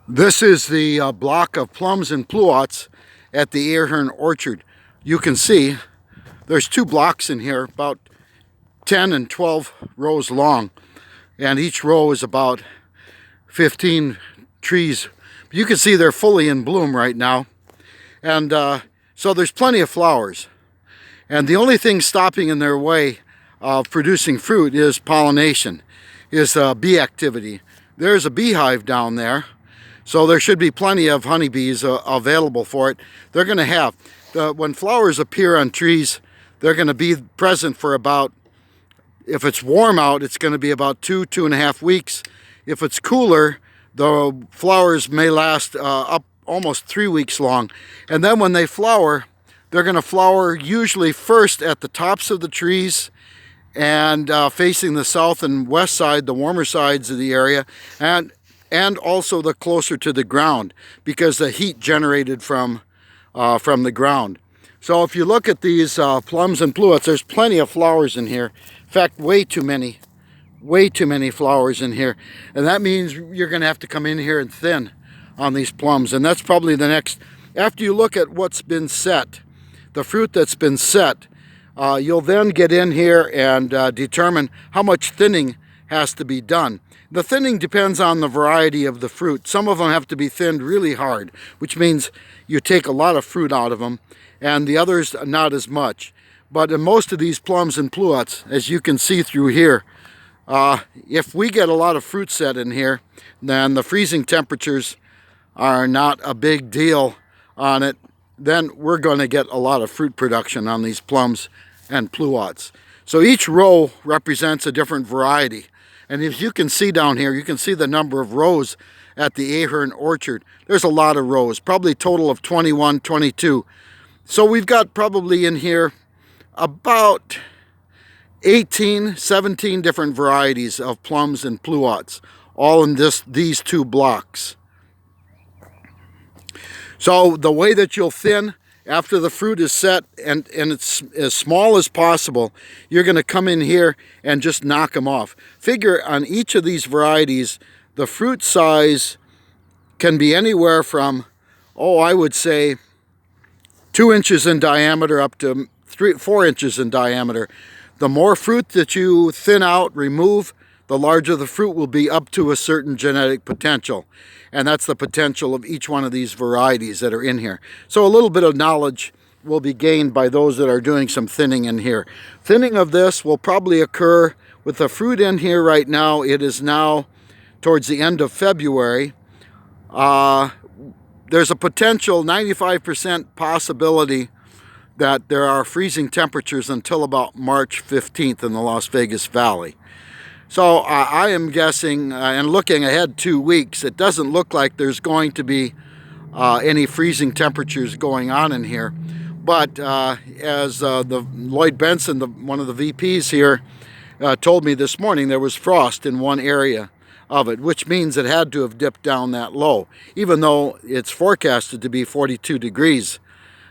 This is the block of Plums and Pluots at the Ahern orchard. You can see there's two blocks in here, about 10 and 12 rows long, and each row is about 15 trees. You can see they're fully in bloom right now, and so there's plenty of flowers. And the only thing stopping in their way of producing fruit is pollination, is bee activity. There's a beehive down there. So there should be plenty of honeybees available for it. They're going to have, when flowers appear on trees, they're going to be present for about, if it's warm out, it's going to be about 2.5 weeks. If it's cooler, the flowers may last up almost 3 weeks long. And then when they flower, they're going to flower usually first at the tops of the trees and facing the south and west side, the warmer sides of the area, and also the closer to the ground, because the heat generated from the ground. So if you look at these plums and pluots, there's plenty of flowers in here. In fact, way too many flowers in here. And that means you're going to have to come in here and thin on these plums. And that's probably the next, after you look at what's been set, the fruit that's been set, you'll then get in here and determine how much thinning has to be done. The thinning depends on the variety of the fruit. Some of them have to be thinned really hard, which means you take a lot of fruit out of them, and the others not as much. But in most of these plums and pluots, as you can see through here, if we get a lot of fruit set in here, then the freezing temperatures are not a big deal on it. Then we're going to get a lot of fruit production on these plums and pluots. So each row represents a different variety. And as you can see down here, you can see the number of rows at the Ahern orchard. There's a lot of rows, probably a total of 21, 22. So we've got probably in here about 18, 17 different varieties of plums and pluots, all in these two blocks. So the way that you'll thin after the fruit is set and it's as small as possible, you're going to come in here and just knock them off. Figure on each of these varieties, the fruit size can be anywhere from, I would say 2 inches in diameter up to 4 inches in diameter. The more fruit that you thin out, remove, the larger the fruit will be up to a certain genetic potential. And that's the potential of each one of these varieties that are in here. So a little bit of knowledge will be gained by those that are doing some thinning in here. Thinning of this will probably occur with the fruit in here right now. It is now towards the end of February. There's a potential 95% possibility that there are freezing temperatures until about March 15th in the Las Vegas Valley. So I am guessing, and looking ahead 2 weeks, it doesn't look like there's going to be any freezing temperatures going on in here. But as the Lloyd Benson, one of the VPs here, told me this morning, there was frost in one area of it, which means it had to have dipped down that low, even though it's forecasted to be 42 degrees,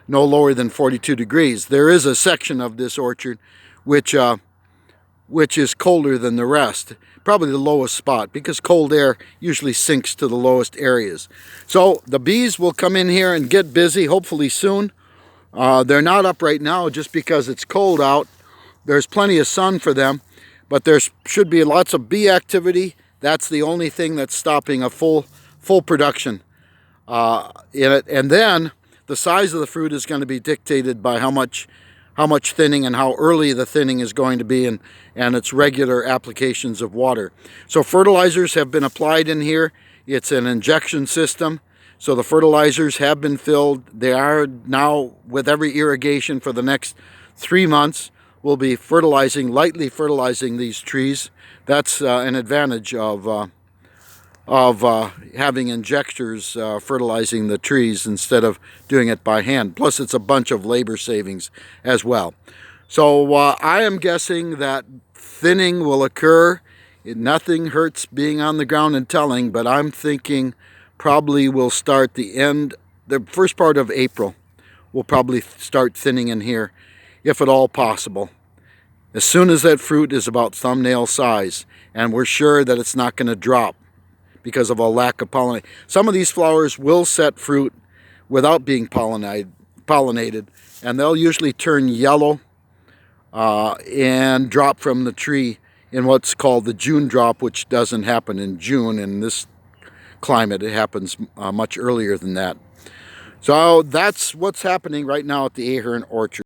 no lower than 42 degrees. There is a section of this orchard which is colder than the rest, probably the lowest spot, because cold air usually sinks to the lowest areas. So the bees will come in here and get busy, hopefully soon. They're not up right now just because it's cold out. There's plenty of sun for them, but there should be lots of bee activity. That's the only thing that's stopping a full production in it. And then the size of the fruit is going to be dictated by how much thinning and how early the thinning is going to be, and its regular applications of water. So fertilizers have been applied in here. It's an injection system. So the fertilizers have been filled. They are now, with every irrigation for the next 3 months, we'll be lightly fertilizing these trees. That's an advantage of having injectors fertilizing the trees instead of doing it by hand. Plus it's a bunch of labor savings as well. So I am guessing that thinning will occur. Nothing hurts being on the ground and telling, but I'm thinking probably we'll start the first part of April. We'll probably start thinning in here, if at all possible. As soon as that fruit is about thumbnail size, and we're sure that it's not going to drop because of a lack of pollination. Some of these flowers will set fruit without being pollinated, and they'll usually turn yellow and drop from the tree in what's called the June drop, which doesn't happen in June. In this climate, it happens much earlier than that. So that's what's happening right now at the Ahern orchard.